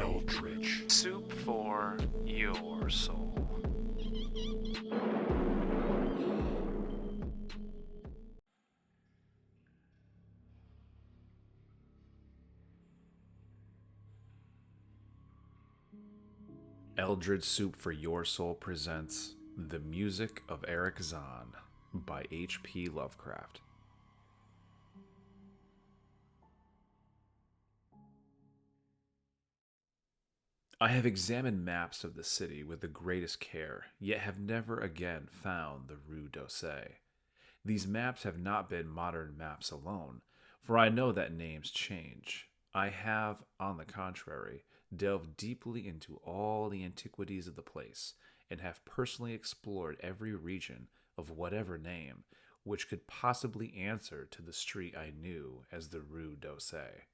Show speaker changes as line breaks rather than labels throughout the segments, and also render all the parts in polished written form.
Eldritch Soup for your soul. Eldritch Soup for Your Soul presents The Music of Erich Zann by H.P. Lovecraft. I have examined maps of the city with the greatest care, yet have never again found the Rue d'Orsay. These maps have not been modern maps alone, for I know that names change. I have, on the contrary, delved deeply into all the antiquities of the place, and have personally explored every region of whatever name which could possibly answer to the street I knew as the Rue d'Orsay.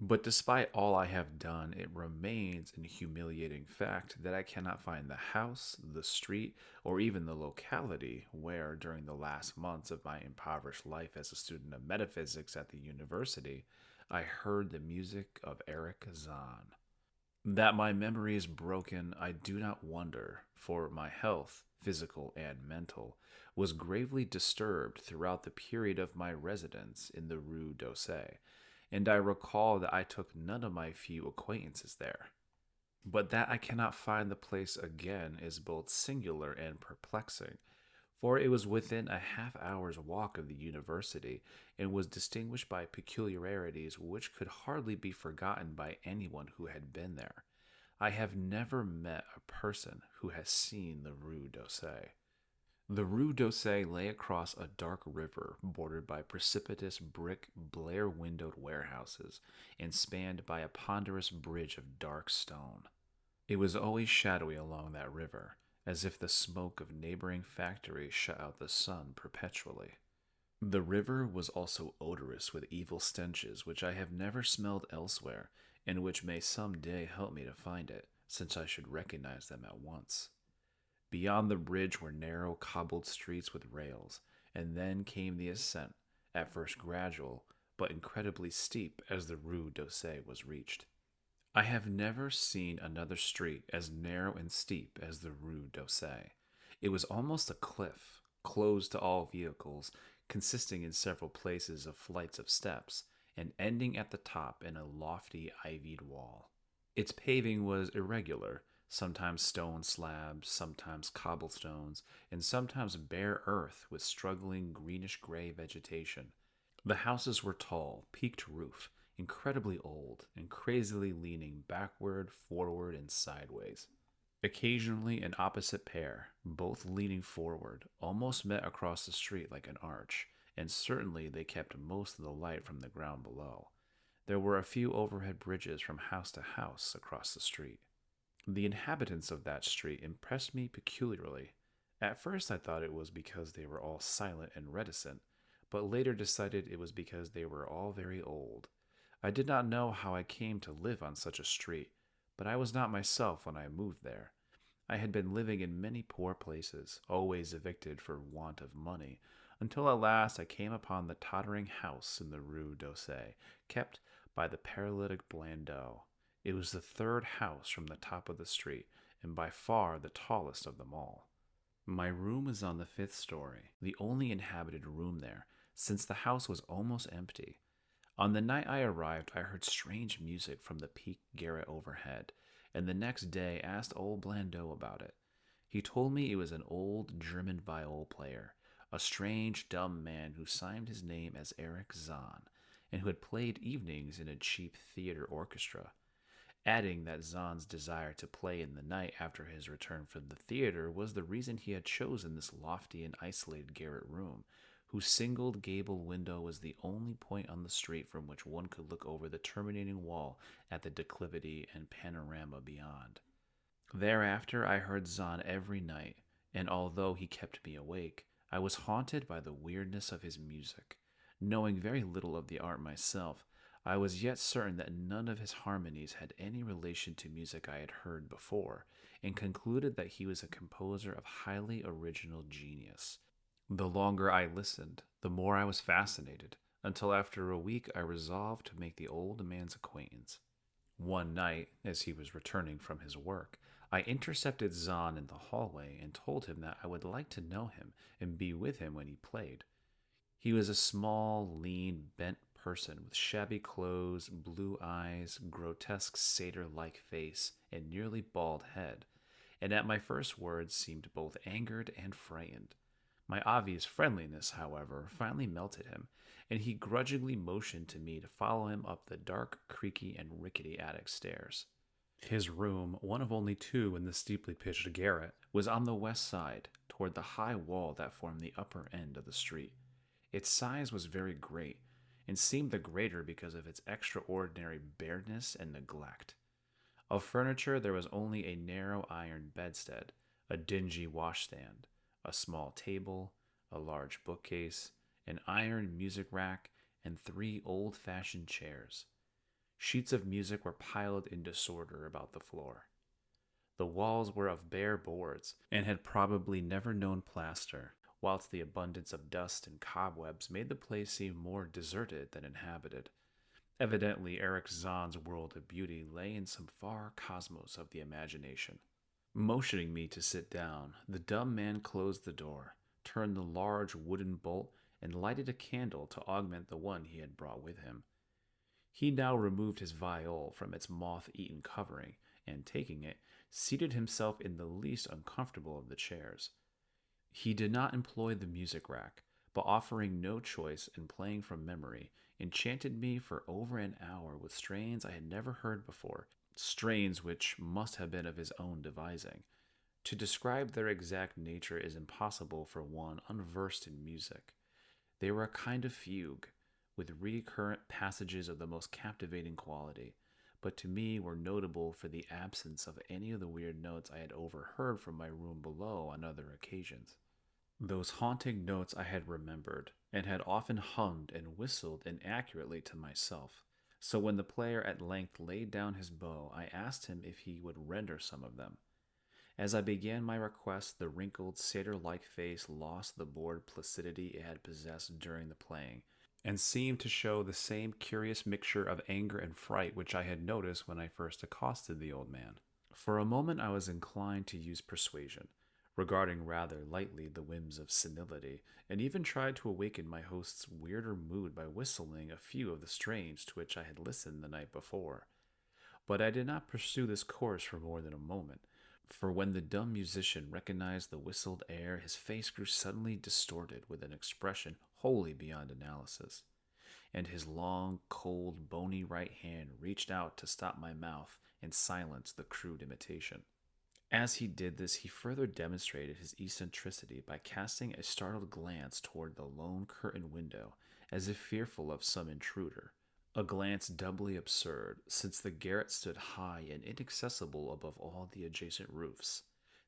But despite all I have done, it remains an humiliating fact that I cannot find the house, the street, or even the locality where, during the last months of my impoverished life as a student of metaphysics at the university, I heard the music of Erich Zann. That my memory is broken, I do not wonder, for my health, physical and mental, was gravely disturbed throughout the period of my residence in the Rue d'Orsay, and I recall that I took none of my few acquaintances there. But that I cannot find the place again is both singular and perplexing, for it was within a half-hour's walk of the university, and was distinguished by peculiarities which could hardly be forgotten by anyone who had been there. I have never met a person who has seen the Rue d'Orsay. The Rue d'Orsay lay across a dark river bordered by precipitous brick, Blair-windowed warehouses and spanned by a ponderous bridge of dark stone. It was always shadowy along that river, as if the smoke of neighboring factories shut out the sun perpetually. The river was also odorous with evil stenches which I have never smelled elsewhere, and which may some day help me to find it, since I should recognize them at once. Beyond the bridge were narrow cobbled streets with rails, and then came the ascent, at first gradual, but incredibly steep as the Rue d'Orsay was reached. I have never seen another street as narrow and steep as the Rue d'Orsay. It was almost a cliff, closed to all vehicles, consisting in several places of flights of steps, and ending at the top in a lofty ivied wall. Its paving was irregular, sometimes stone slabs, sometimes cobblestones, and sometimes bare earth with struggling greenish-gray vegetation. The houses were tall, peaked roof, incredibly old, and crazily leaning backward, forward, and sideways. Occasionally an opposite pair, both leaning forward, almost met across the street like an arch, and certainly they kept most of the light from the ground below. There were a few overhead bridges from house to house across the street. The inhabitants of that street impressed me peculiarly. At first I thought it was because they were all silent and reticent, but later decided it was because they were all very old. I did not know how I came to live on such a street, but I was not myself when I moved there. I had been living in many poor places, always evicted for want of money, until at last I came upon the tottering house in the Rue d'Orsay, kept by the paralytic Blandot. It was the third house from the top of the street, and by far the tallest of them all. My room was on the 5th story, the only inhabited room there, since the house was almost empty. On the night I arrived, I heard strange music from the peaked garret overhead, and the next day asked old Blandot about it. He told me it was an old German viol player, a strange, dumb man who signed his name as Erich Zann, and who had played evenings in a cheap theater orchestra, adding that Zann's desire to play in the night after his return from the theater was the reason he had chosen this lofty and isolated garret room, whose singled gable window was the only point on the street from which one could look over the terminating wall at the declivity and panorama beyond. Thereafter I heard Zann every night, and although he kept me awake, I was haunted by the weirdness of his music. Knowing very little of the art myself, I was yet certain that none of his harmonies had any relation to music I had heard before, and concluded that he was a composer of highly original genius. The longer I listened, the more I was fascinated, until after a week I resolved to make the old man's acquaintance. One night, as he was returning from his work, I intercepted Zann in the hallway and told him that I would like to know him and be with him when he played. He was a small, lean, bent person with shabby clothes, blue eyes, grotesque satyr-like face, and nearly bald head, and at my first words seemed both angered and frightened. My obvious friendliness, however, finally melted him, and he grudgingly motioned to me to follow him up the dark, creaky, and rickety attic stairs. His room, one of only two in the steeply pitched garret, was on the west side, toward the high wall that formed the upper end of the street. Its size was very great, and seemed the greater because of its extraordinary bareness and neglect. Of furniture, there was only a narrow iron bedstead, a dingy washstand, a small table, a large bookcase, an iron music rack, and three old-fashioned chairs. Sheets of music were piled in disorder about the floor. The walls were of bare boards and had probably never known plaster, whilst the abundance of dust and cobwebs made the place seem more deserted than inhabited. Evidently, Erich Zann's world of beauty lay in some far cosmos of the imagination. Motioning me to sit down, the dumb man closed the door, turned the large wooden bolt, and lighted a candle to augment the one he had brought with him. He now removed his viol from its moth-eaten covering, and taking it, seated himself in the least uncomfortable of the chairs. He did not employ the music rack, but offering no choice and playing from memory, enchanted me for over an hour with strains I had never heard before, strains which must have been of his own devising. To describe their exact nature is impossible for one unversed in music. They were a kind of fugue, with recurrent passages of the most captivating quality, but to me were notable for the absence of any of the weird notes I had overheard from my room below on other occasions. Those haunting notes I had remembered, and had often hummed and whistled inaccurately to myself. So when the player at length laid down his bow, I asked him if he would render some of them. As I began my request, the wrinkled, satyr-like face lost the bored placidity it had possessed during the playing, and seemed to show the same curious mixture of anger and fright which I had noticed when I first accosted the old man. For a moment I was inclined to use persuasion, regarding rather lightly the whims of senility, and even tried to awaken my host's weirder mood by whistling a few of the strains to which I had listened the night before. But I did not pursue this course for more than a moment, for when the dumb musician recognized the whistled air, his face grew suddenly distorted with an expression wholly beyond analysis, and his long, cold, bony right hand reached out to stop my mouth and silence the crude imitation. As he did this, he further demonstrated his eccentricity by casting a startled glance toward the lone curtained window, as if fearful of some intruder. A glance doubly absurd, since the garret stood high and inaccessible above all the adjacent roofs,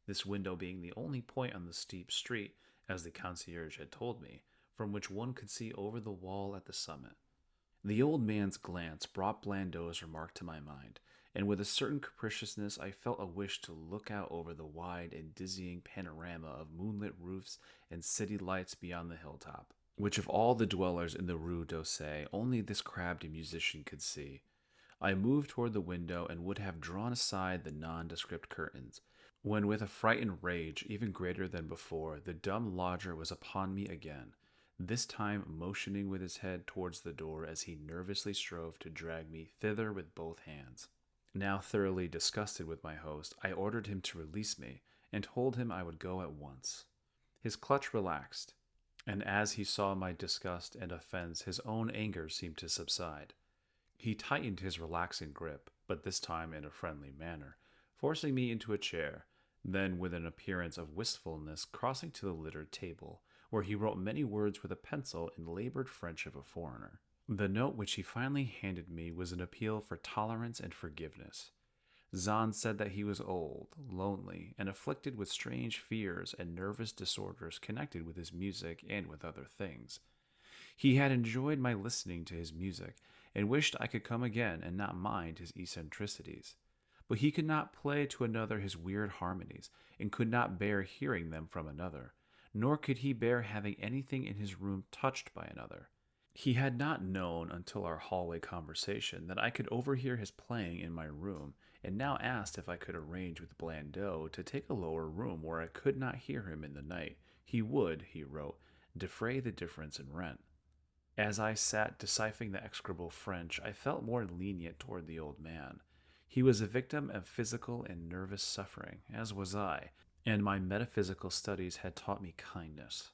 this window being the only point on the steep street, as the concierge had told me, from which one could see over the wall at the summit. The old man's glance brought Blandot's remark to my mind, and with a certain capriciousness I felt a wish to look out over the wide and dizzying panorama of moonlit roofs and city lights beyond the hilltop, which of all the dwellers in the Rue d'Orsay only this crabbed musician could see. I moved toward the window and would have drawn aside the nondescript curtains, when with a frightened rage even greater than before, the dumb lodger was upon me again, this time motioning with his head towards the door as he nervously strove to drag me thither with both hands. Now thoroughly disgusted with my host, I ordered him to release me, and told him I would go at once. His clutch relaxed, and as he saw my disgust and offense, his own anger seemed to subside. He tightened his relaxing grip, but this time in a friendly manner, forcing me into a chair, then with an appearance of wistfulness crossing to the littered table, where he wrote many words with a pencil in labored French of a foreigner. The note which he finally handed me was an appeal for tolerance and forgiveness. Zann said that he was old, lonely, and afflicted with strange fears and nervous disorders connected with his music and with other things. He had enjoyed my listening to his music, and wished I could come again and not mind his eccentricities. But he could not play to another his weird harmonies, and could not bear hearing them from another, nor could he bear having anything in his room touched by another. He had not known until our hallway conversation that I could overhear his playing in my room, and now asked if I could arrange with Blandot to take a lower room where I could not hear him in the night. He would, he wrote, defray the difference in rent. As I sat deciphering the execrable French, I felt more lenient toward the old man. He was a victim of physical and nervous suffering, as was I, and my metaphysical studies had taught me kindness.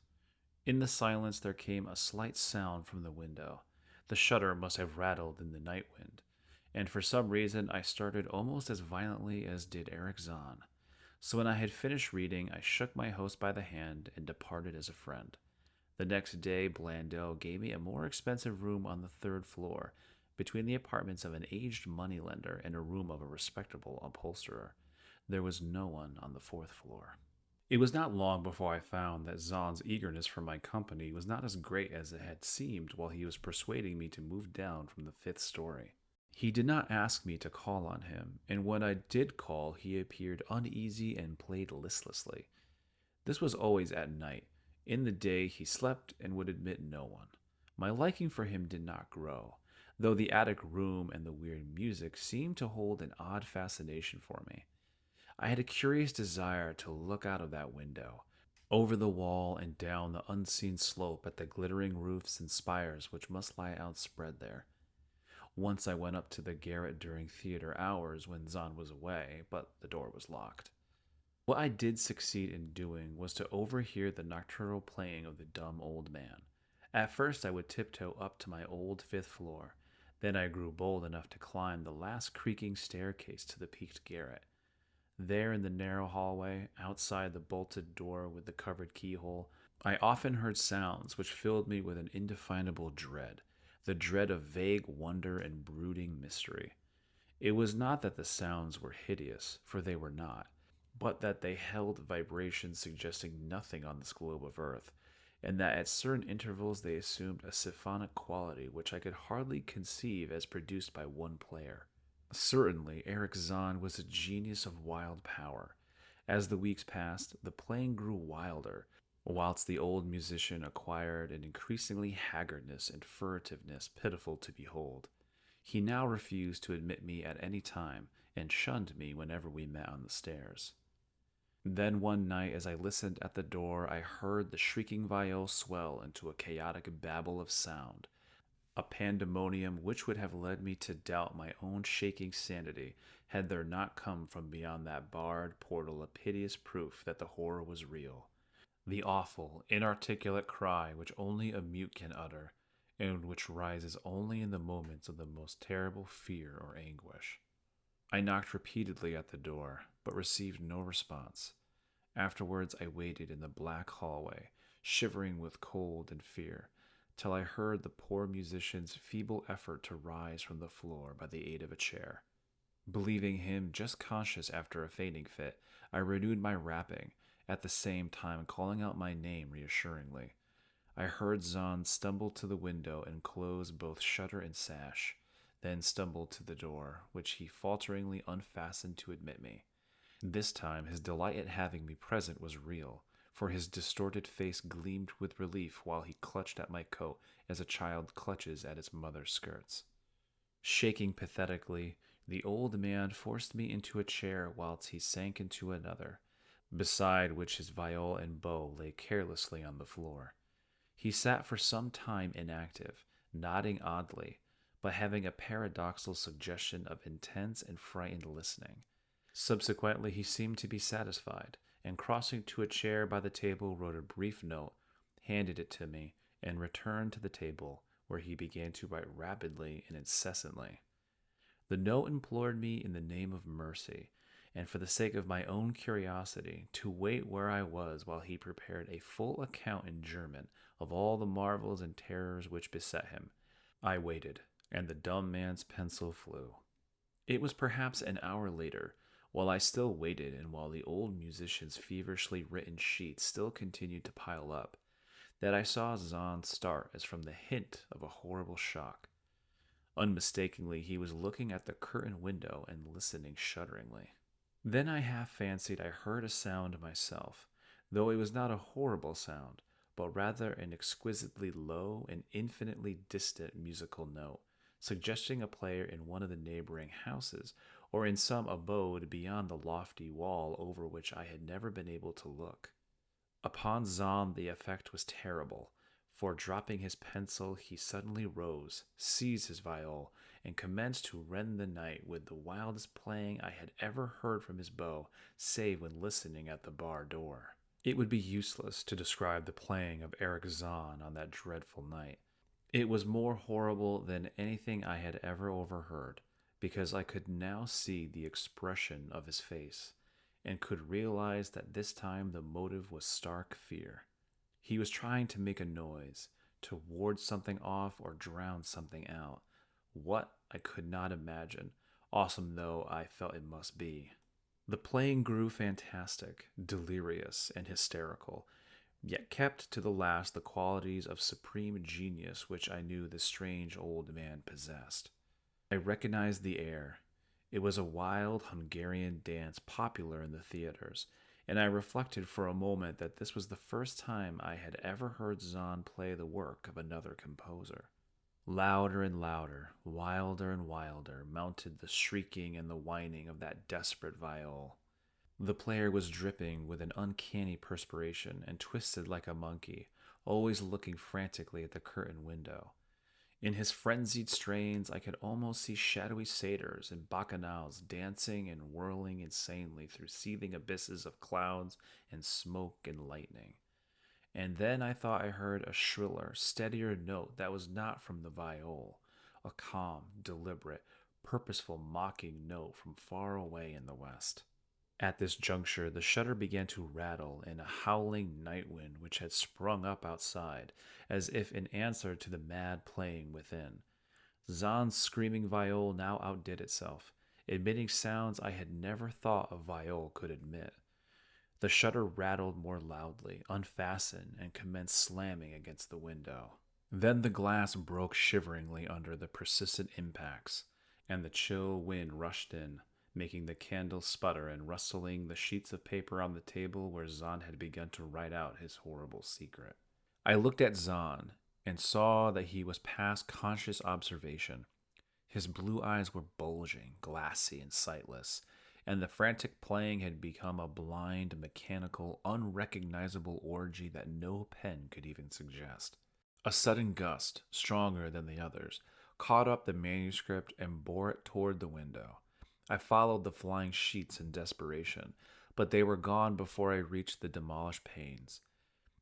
In the silence, there came a slight sound from the window. The shutter must have rattled in the night wind, and for some reason I started almost as violently as did Erich Zann. So when I had finished reading, I shook my host by the hand and departed as a friend. The next day, Blandot gave me a more expensive room on the third floor, between the apartments of an aged moneylender and a room of a respectable upholsterer. There was no one on the fourth floor. It was not long before I found that Zann's eagerness for my company was not as great as it had seemed while he was persuading me to move down from the fifth story. He did not ask me to call on him, and when I did call, he appeared uneasy and played listlessly. This was always at night. In the day, he slept and would admit no one. My liking for him did not grow, though the attic room and the weird music seemed to hold an odd fascination for me. I had a curious desire to look out of that window, over the wall and down the unseen slope at the glittering roofs and spires which must lie outspread there. Once I went up to the garret during theater hours when Zann was away, but the door was locked. What I did succeed in doing was to overhear the nocturnal playing of the dumb old man. At first I would tiptoe up to my old fifth floor. Then I grew bold enough to climb the last creaking staircase to the peaked garret. There in the narrow hallway, outside the bolted door with the covered keyhole, I often heard sounds which filled me with an indefinable dread, the dread of vague wonder and brooding mystery. It was not that the sounds were hideous, for they were not, but that they held vibrations suggesting nothing on this globe of earth, and that at certain intervals they assumed a symphonic quality which I could hardly conceive as produced by one player. Certainly, Erich Zann was a genius of wild power. As the weeks passed, the playing grew wilder, whilst the old musician acquired an increasingly haggardness and furtiveness pitiful to behold. He now refused to admit me at any time, and shunned me whenever we met on the stairs. Then one night, as I listened at the door, I heard the shrieking viol swell into a chaotic babble of sound, a pandemonium which would have led me to doubt my own shaking sanity had there not come from beyond that barred portal a piteous proof that the horror was real. The awful, inarticulate cry which only a mute can utter, and which rises only in the moments of the most terrible fear or anguish. I knocked repeatedly at the door, but received no response. Afterwards I waited in the black hallway, shivering with cold and fear, till I heard the poor musician's feeble effort to rise from the floor by the aid of a chair. Believing him just conscious after a fainting fit, I renewed my rapping, at the same time calling out my name reassuringly. I heard Zann stumble to the window and close both shutter and sash, then stumbled to the door, which he falteringly unfastened to admit me. This time his delight at having me present was real, for his distorted face gleamed with relief while he clutched at my coat as a child clutches at its mother's skirts. Shaking pathetically, the old man forced me into a chair whilst he sank into another, beside which his viol and bow lay carelessly on the floor. He sat for some time inactive, nodding oddly, but having a paradoxical suggestion of intense and frightened listening. Subsequently, he seemed to be satisfied, and crossing to a chair by the table, wrote a brief note, handed it to me, and returned to the table, where he began to write rapidly and incessantly. The note implored me in the name of mercy, and for the sake of my own curiosity, to wait where I was while he prepared a full account in German of all the marvels and terrors which beset him. I waited, and the dumb man's pencil flew. It was perhaps an hour later, while I still waited and while the old musician's feverishly written sheets still continued to pile up, that I saw Zann start as from the hint of a horrible shock. Unmistakably, he was looking at the curtained window and listening shudderingly. Then I half fancied I heard a sound myself, though it was not a horrible sound, but rather an exquisitely low and infinitely distant musical note, suggesting a player in one of the neighboring houses or in some abode beyond the lofty wall over which I had never been able to look. Upon Zann the effect was terrible, for dropping his pencil he suddenly rose, seized his viol, and commenced to rend the night with the wildest playing I had ever heard from his bow, save when listening at the bar door. It would be useless to describe the playing of Erich Zann on that dreadful night. It was more horrible than anything I had ever overheard, because I could now see the expression of his face, and could realize that this time the motive was stark fear. He was trying to make a noise, to ward something off or drown something out. What, I could not imagine, awesome though I felt it must be. The playing grew fantastic, delirious, and hysterical, yet kept to the last the qualities of supreme genius which I knew the strange old man possessed. I recognized the air. It was a wild Hungarian dance popular in the theaters, and I reflected for a moment that this was the first time I had ever heard Zann play the work of another composer. Louder and louder, wilder and wilder, mounted the shrieking and the whining of that desperate viol. The player was dripping with an uncanny perspiration and twisted like a monkey, always looking frantically at the curtained window. In his frenzied strains, I could almost see shadowy satyrs and bacchanals dancing and whirling insanely through seething abysses of clouds and smoke and lightning. And then I thought I heard a shriller, steadier note that was not from the viol, a calm, deliberate, purposeful mocking note from far away in the west. At this juncture, the shutter began to rattle in a howling night wind which had sprung up outside, as if in answer to the mad playing within. Zann's screaming viol now outdid itself, emitting sounds I had never thought a viol could emit. The shutter rattled more loudly, unfastened, and commenced slamming against the window. Then the glass broke shiveringly under the persistent impacts, and the chill wind rushed in, making the candle sputter and rustling the sheets of paper on the table where Zann had begun to write out his horrible secret. I looked at Zann and saw that he was past conscious observation. His blue eyes were bulging, glassy, and sightless, and the frantic playing had become a blind, mechanical, unrecognizable orgy that no pen could even suggest. A sudden gust, stronger than the others, caught up the manuscript and bore it toward the window. I followed the flying sheets in desperation, but they were gone before I reached the demolished panes.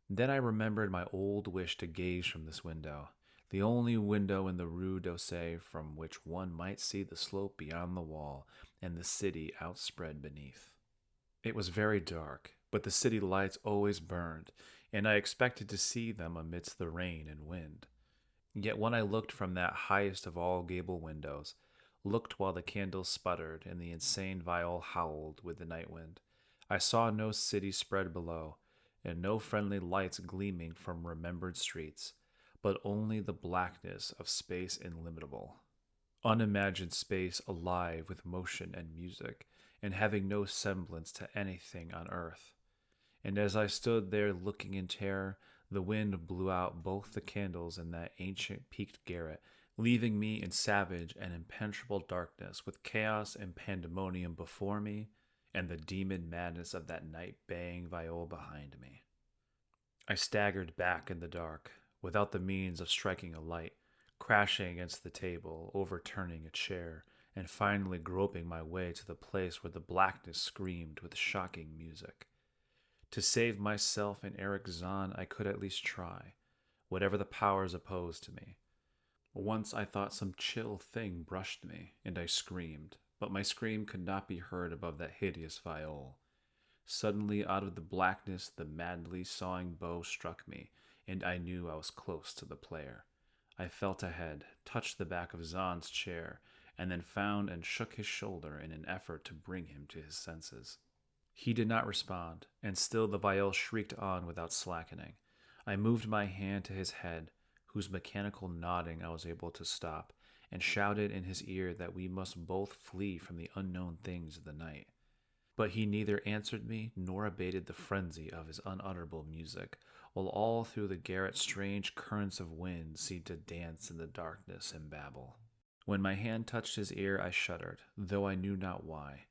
Then I remembered my old wish to gaze from this window, the only window in the Rue d'Orsay from which one might see the slope beyond the wall and the city outspread beneath. It was very dark, but the city lights always burned, and I expected to see them amidst the rain and wind. Yet when I looked from that highest of all gable windows, looked while the candles sputtered and the insane viol howled with the night wind, I saw no city spread below, and no friendly lights gleaming from remembered streets, but only the blackness of space illimitable. Unimagined space alive with motion and music, and having no semblance to anything on earth. And as I stood there looking in terror, the wind blew out both the candles in that ancient peaked garret, leaving me in savage and impenetrable darkness with chaos and pandemonium before me and the demon madness of that night-baying viol behind me. I staggered back in the dark, without the means of striking a light, crashing against the table, overturning a chair, and finally groping my way to the place where the blackness screamed with shocking music. To save myself and Erich Zann I could at least try, whatever the powers opposed to me. Once I thought some chill thing brushed me, and I screamed, but my scream could not be heard above that hideous viol. Suddenly, out of the blackness, the madly sawing bow struck me, and I knew I was close to the player. I felt ahead, touched the back of Zann's chair, and then found and shook his shoulder in an effort to bring him to his senses. He did not respond, and still the viol shrieked on without slackening. I moved my hand to his head, whose mechanical nodding I was able to stop, and shouted in his ear that we must both flee from the unknown things of the night. But he neither answered me nor abated the frenzy of his unutterable music, while all through the garret strange currents of wind seemed to dance in the darkness and babble. When my hand touched his ear, I shuddered, though I knew not why.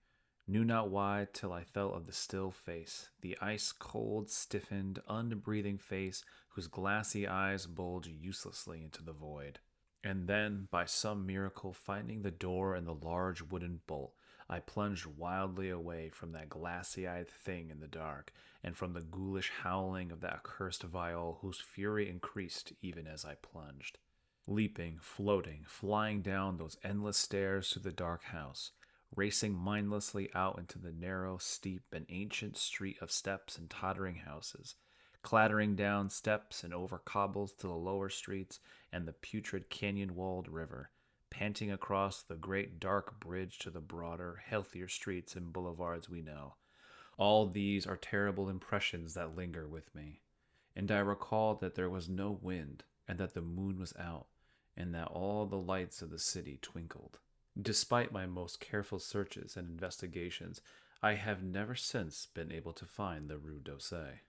Knew not why till I felt of the still face, the ice-cold, stiffened, unbreathing face whose glassy eyes bulged uselessly into the void. And then, by some miracle, finding the door and the large wooden bolt, I plunged wildly away from that glassy-eyed thing in the dark, and from the ghoulish howling of that accursed viol whose fury increased even as I plunged. Leaping, floating, flying down those endless stairs to the dark house, racing mindlessly out into the narrow, steep, and ancient street of steps and tottering houses, clattering down steps and over cobbles to the lower streets and the putrid canyon-walled river, panting across the great dark bridge to the broader, healthier streets and boulevards we know. All these are terrible impressions that linger with me, and I recall that there was no wind, and that the moon was out, and that all the lights of the city twinkled. Despite my most careful searches and investigations, I have never since been able to find the Rue d'Orsay.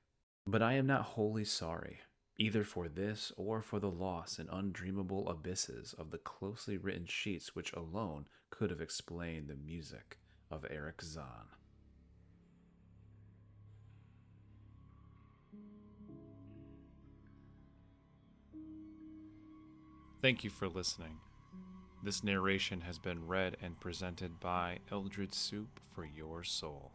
But I am not wholly sorry, either for this or for the loss in undreamable abysses of the closely written sheets which alone could have explained the music of Erich Zann. Thank you for listening. This narration has been read and presented by Eldritch Soup for your soul.